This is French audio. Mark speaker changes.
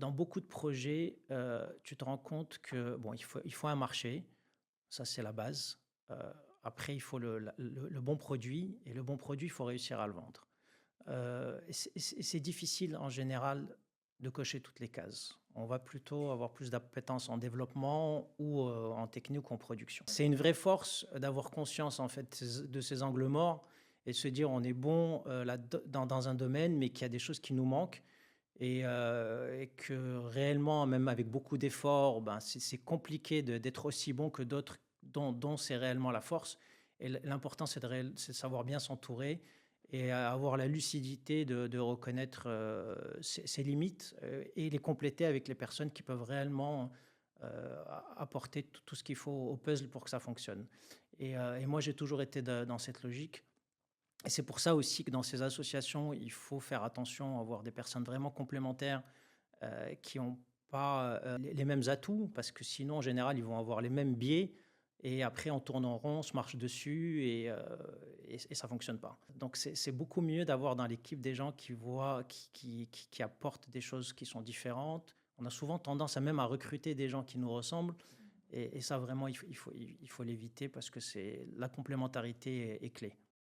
Speaker 1: dans beaucoup de projets, tu te rends compte que, bon, il faut un marché, ça c'est la base. Après il faut le bon produit et le bon produit, il faut réussir à le vendre. Et c'est difficile en général de cocher toutes les cases. On va plutôt avoir plus d'appétence en développement ou, en technique ou en production. C'est une vraie force d'avoir conscience en fait de ces angles morts et de se dire: «On est bon, là dans un domaine, mais qu'il y a des choses qui nous manquent» et que réellement, même avec beaucoup d'efforts, ben, c'est compliqué d'être aussi bon que d'autres dont c'est réellement la force. Et l'important, c'est de savoir bien s'entourer et avoir la lucidité de reconnaître ses limites et les compléter avec les personnes qui peuvent réellement apporter tout ce qu'il faut au puzzle pour que ça fonctionne. Et moi, j'ai toujours été dans cette logique. Et c'est pour ça aussi que dans ces associations, il faut faire attention à avoir des personnes vraiment complémentaires, qui ont pas, les mêmes atouts parce que sinon, en général, ils vont avoir les mêmes biais et après on tourne en rond, on se marche dessus et ça fonctionne pas. Donc c'est beaucoup mieux d'avoir dans l'équipe des gens qui voient qui apportent des choses qui sont différentes. On a souvent tendance à même à recruter des gens qui nous ressemblent et ça vraiment il faut l'éviter parce que c'est la complémentarité est clé.